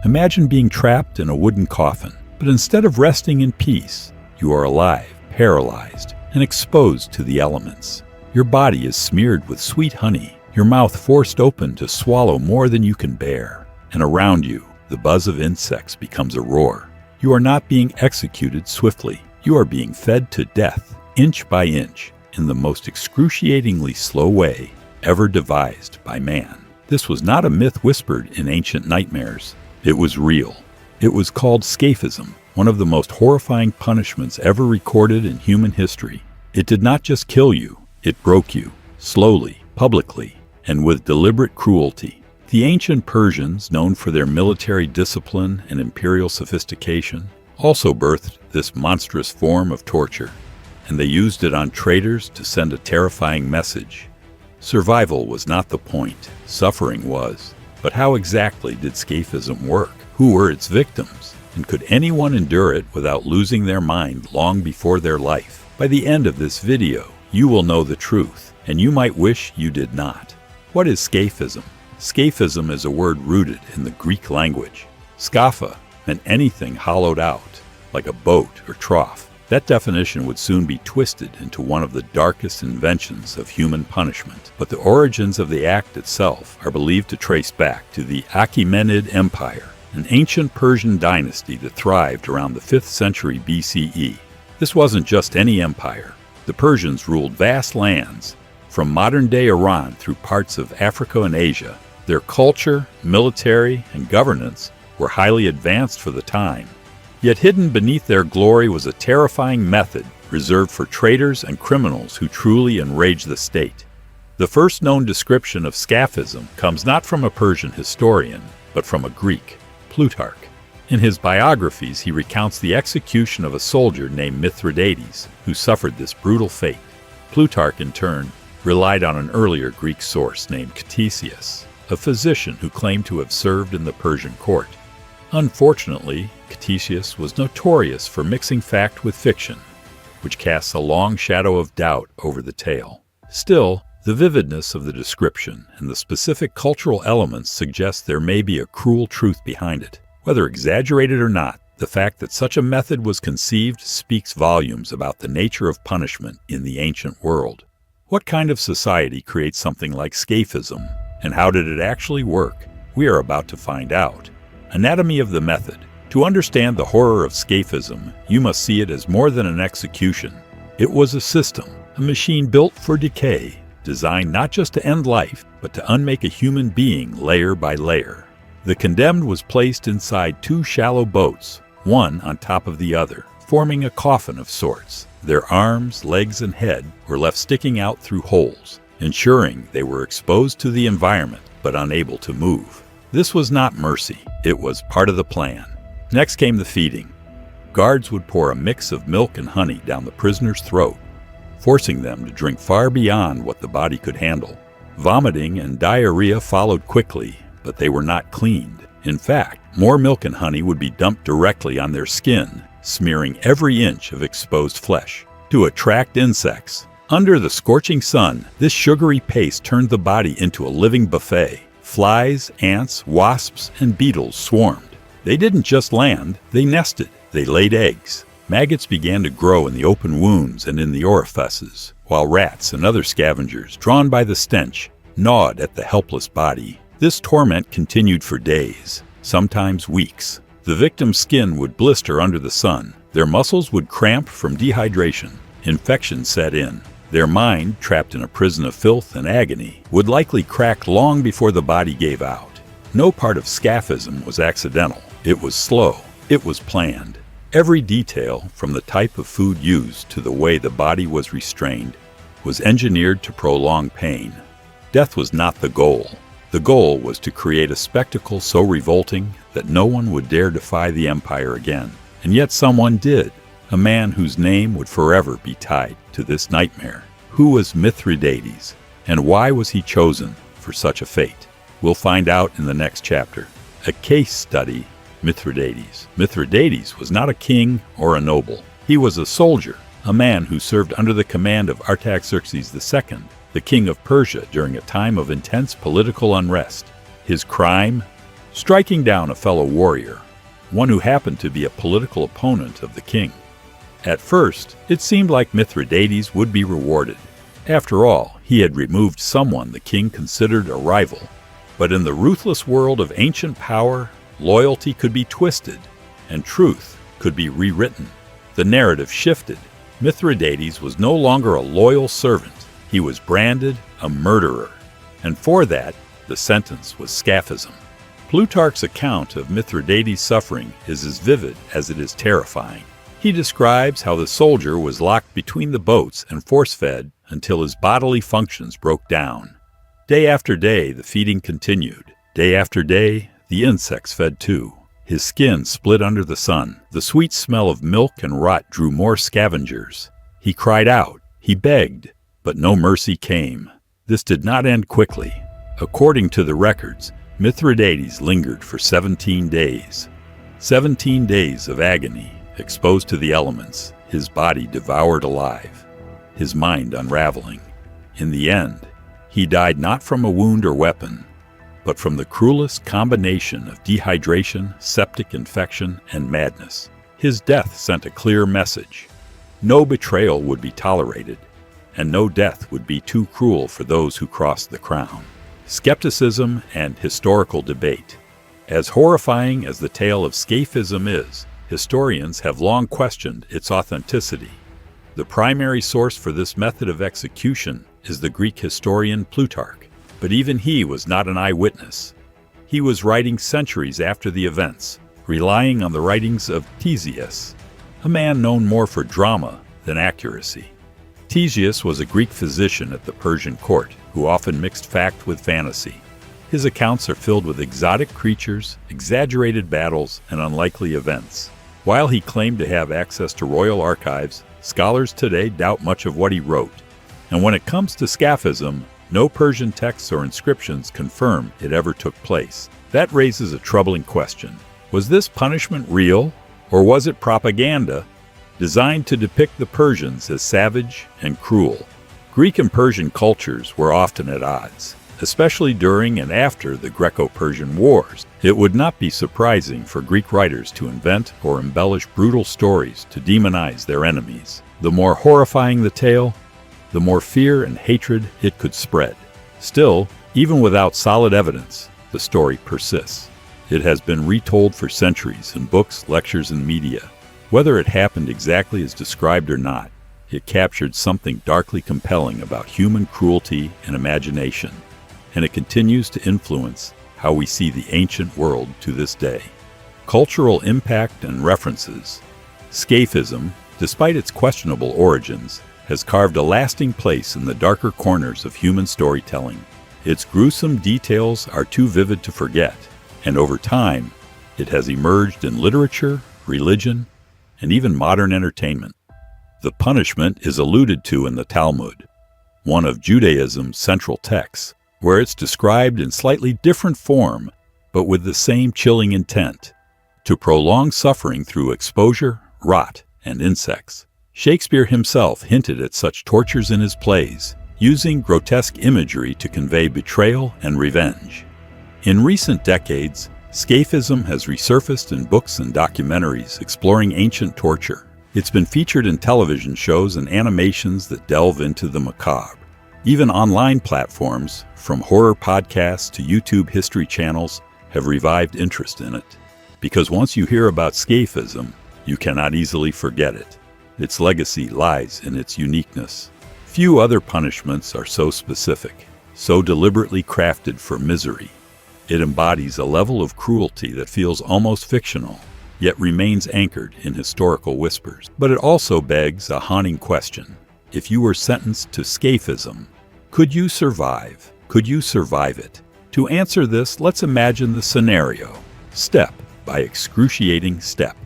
Imagine being trapped in a wooden coffin, but instead of resting in peace, you are alive, paralyzed, and exposed to the elements. Your body is smeared with sweet honey, your mouth forced open to swallow more than you can bear, and around you, the buzz of insects becomes a roar. You are not being executed swiftly. You are being fed to death, inch by inch, in the most excruciatingly slow way ever devised by man. This was not a myth whispered in ancient nightmares. It was real. It was called scaphism, one of the most horrifying punishments ever recorded in human history. It did not just kill you, it broke you, slowly, publicly, and with deliberate cruelty. The ancient Persians, known for their military discipline and imperial sophistication, also birthed this monstrous form of torture, and they used it on traitors to send a terrifying message. Survival was not the point, suffering was. But how exactly did scaphism work? Who were its victims? And could anyone endure it without losing their mind long before their life? By the end of this video, you will know the truth, and you might wish you did not. What is scaphism? Scaphism is a word rooted in the Greek language. Scapha meant anything hollowed out, like a boat or trough. That definition would soon be twisted into one of the darkest inventions of human punishment. But the origins of the act itself are believed to trace back to the Achaemenid Empire, an ancient Persian dynasty that thrived around the 5th century BCE. This wasn't just any empire. The Persians ruled vast lands, from modern-day Iran through parts of Africa and Asia. Their culture, military, and governance were highly advanced for the time. Yet hidden beneath their glory was a terrifying method reserved for traitors and criminals who truly enraged the state. The first known description of scaphism comes not from a Persian historian, but from a Greek, Plutarch. In his biographies, he recounts the execution of a soldier named Mithridates, who suffered this brutal fate. Plutarch, in turn, relied on an earlier Greek source named Ctesias, a physician who claimed to have served in the Persian court. Unfortunately, Ctesias was notorious for mixing fact with fiction, which casts a long shadow of doubt over the tale. Still, the vividness of the description and the specific cultural elements suggest there may be a cruel truth behind it. Whether exaggerated or not, the fact that such a method was conceived speaks volumes about the nature of punishment in the ancient world. What kind of society creates something like scaphism, and how did it actually work? We are about to find out. Anatomy of the method. To understand the horror of scaphism, you must see it as more than an execution. It was a system, a machine built for decay, designed not just to end life, but to unmake a human being layer by layer. The condemned was placed inside 2 shallow boats, one on top of the other, forming a coffin of sorts. Their arms, legs, and head were left sticking out through holes, ensuring they were exposed to the environment but unable to move. This was not mercy, it was part of the plan. Next came the feeding. Guards would pour a mix of milk and honey down the prisoner's throat, forcing them to drink far beyond what the body could handle. Vomiting and diarrhea followed quickly, but they were not cleaned. In fact, more milk and honey would be dumped directly on their skin, smearing every inch of exposed flesh. To attract insects, under the scorching sun, this sugary paste turned the body into a living buffet. Flies, ants, wasps, and beetles swarmed. They didn't just land, they nested. They laid eggs. Maggots began to grow in the open wounds and in the orifices, while rats and other scavengers, drawn by the stench, gnawed at the helpless body. This torment continued for days, sometimes weeks. The victim's skin would blister under the sun. Their muscles would cramp from dehydration. Infection set in. Their mind, trapped in a prison of filth and agony, would likely crack long before the body gave out. No part of scaphism was accidental. It was slow. It was planned. Every detail, from the type of food used to the way the body was restrained, was engineered to prolong pain. Death was not the goal. The goal was to create a spectacle so revolting that no one would dare defy the empire again. And yet someone did. A man whose name would forever be tied to this nightmare. Who was Mithridates, and why was he chosen for such a fate? We'll find out in the next chapter. A case study, Mithridates. Mithridates was not a king or a noble. He was a soldier, a man who served under the command of Artaxerxes II, the king of Persia during a time of intense political unrest. His crime? striking down a fellow warrior, one who happened to be a political opponent of the king. At first, it seemed like Mithridates would be rewarded. After all, he had removed someone the king considered a rival. But in the ruthless world of ancient power, loyalty could be twisted, and truth could be rewritten. The narrative shifted. Mithridates was no longer a loyal servant. He was branded a murderer. And for that, the sentence was scaphism. Plutarch's account of Mithridates' suffering is as vivid as it is terrifying. He describes how the soldier was locked between the boats and force-fed until his bodily functions broke down. Day after day, the feeding continued. Day after day, the insects fed too. His skin split under the sun. The sweet smell of milk and rot drew more scavengers. He cried out. He begged. But no mercy came. This did not end quickly. According to the records, Mithridates lingered for 17 days. 17 days of agony, exposed to the elements, his body devoured alive, his mind unraveling. In the end, he died not from a wound or weapon, but from the cruelest combination of dehydration, septic infection, and madness. His death sent a clear message. No betrayal would be tolerated, and no death would be too cruel for those who crossed the crown. Skepticism and historical debate. As horrifying as the tale of scaphism is, historians have long questioned its authenticity. The primary source for this method of execution is the Greek historian Plutarch, but even he was not an eyewitness. He was writing centuries after the events, relying on the writings of Ctesias, a man known more for drama than accuracy. Ctesias was a Greek physician at the Persian court who often mixed fact with fantasy. His accounts are filled with exotic creatures, exaggerated battles, and unlikely events. While he claimed to have access to royal archives, scholars today doubt much of what he wrote. And when it comes to scaphism, no Persian texts or inscriptions confirm it ever took place. That raises a troubling question. Was this punishment real, or was it propaganda designed to depict the Persians as savage and cruel? Greek and Persian cultures were often at odds, especially during and after the Greco-Persian Wars. It would not be surprising for Greek writers to invent or embellish brutal stories to demonize their enemies. The more horrifying the tale, the more fear and hatred it could spread. Still, even without solid evidence, the story persists. It has been retold for centuries in books, lectures, and media. Whether it happened exactly as described or not, it captured something darkly compelling about human cruelty and imagination, and it continues to influence how we see the ancient world to this day. Cultural impact and references. Scaphism, despite its questionable origins, has carved a lasting place in the darker corners of human storytelling. Its gruesome details are too vivid to forget, and over time, it has emerged in literature, religion, and even modern entertainment. The punishment is alluded to in the Talmud, one of Judaism's central texts, where it's described in slightly different form, but with the same chilling intent: to prolong suffering through exposure, rot, and insects. Shakespeare himself hinted at such tortures in his plays, using grotesque imagery to convey betrayal and revenge. In recent decades, scaphism has resurfaced in books and documentaries exploring ancient torture. It's been featured in television shows and animations that delve into the macabre. Even online platforms, from horror podcasts to YouTube history channels, have revived interest in it. Because once you hear about scaphism, you cannot easily forget it. Its legacy lies in its uniqueness. Few other punishments are so specific, so deliberately crafted for misery. It embodies a level of cruelty that feels almost fictional, yet remains anchored in historical whispers. But it also begs a haunting question. If you were sentenced to scaphism, could you survive? Could you survive it? To answer this, let's imagine the scenario, step by excruciating step.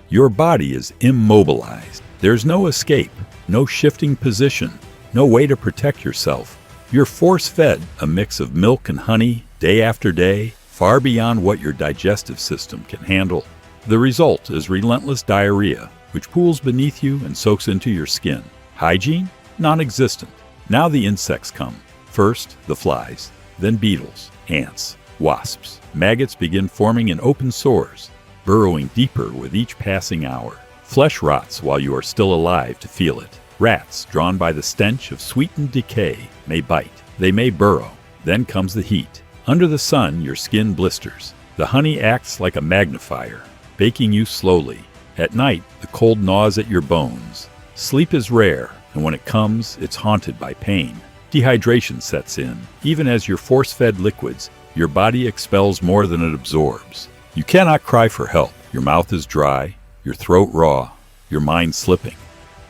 Your body is immobilized. There's no escape, no shifting position, no way to protect yourself. You're force-fed a mix of milk and honey day after day, far beyond what your digestive system can handle. The result is relentless diarrhea, which pools beneath you and soaks into your skin. Hygiene? Non-existent. Now the insects come. First, the flies, then beetles, ants, Wasps. Maggots begin forming in open sores, burrowing deeper with each passing hour. Flesh rots while you are still alive to feel it. Rats, drawn by the stench of sweetened decay, may bite. They may burrow. Then comes the heat. Under the sun, your skin blisters. The honey acts like a magnifier, baking you slowly. At night, the cold gnaws at your bones. Sleep is rare, and when it comes, it's haunted by pain. Dehydration sets in. Even as you're force-fed liquids, your body expels more than it absorbs. You cannot cry for help. Your mouth is dry, your throat raw, your mind slipping.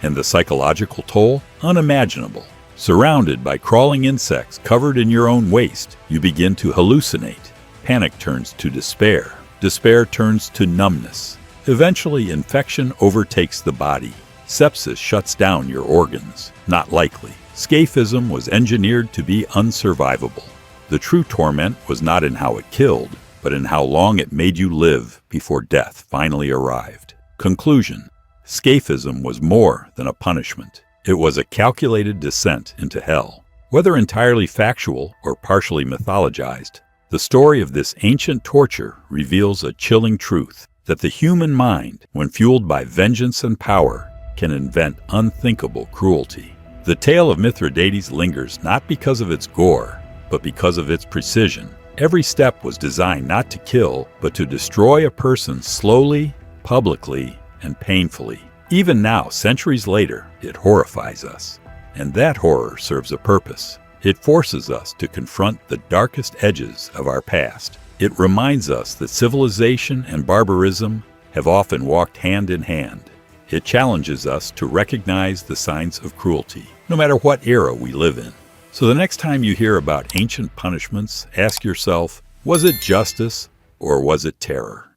And the psychological toll? Unimaginable. Surrounded by crawling insects covered in your own waste, you begin to hallucinate. Panic turns to despair. Despair turns to numbness. Eventually, infection overtakes the body. Sepsis shuts down your organs. Not likely. Scaphism was engineered to be unsurvivable. The true torment was not in how it killed, but in how long it made you live before death finally arrived. Conclusion: scaphism was more than a punishment. It was a calculated descent into hell. Whether entirely factual or partially mythologized, the story of this ancient torture reveals a chilling truth, that the human mind, when fueled by vengeance and power, can invent unthinkable cruelty. The tale of Mithridates lingers not because of its gore, but because of its precision. Every step was designed not to kill, but to destroy a person slowly, publicly, and painfully. Even now, centuries later, it horrifies us. And that horror serves a purpose. It forces us to confront the darkest edges of our past. It reminds us that civilization and barbarism have often walked hand in hand. It challenges us to recognize the signs of cruelty, no matter what era we live in. So the next time you hear about ancient punishments, ask yourself, was it justice or was it terror?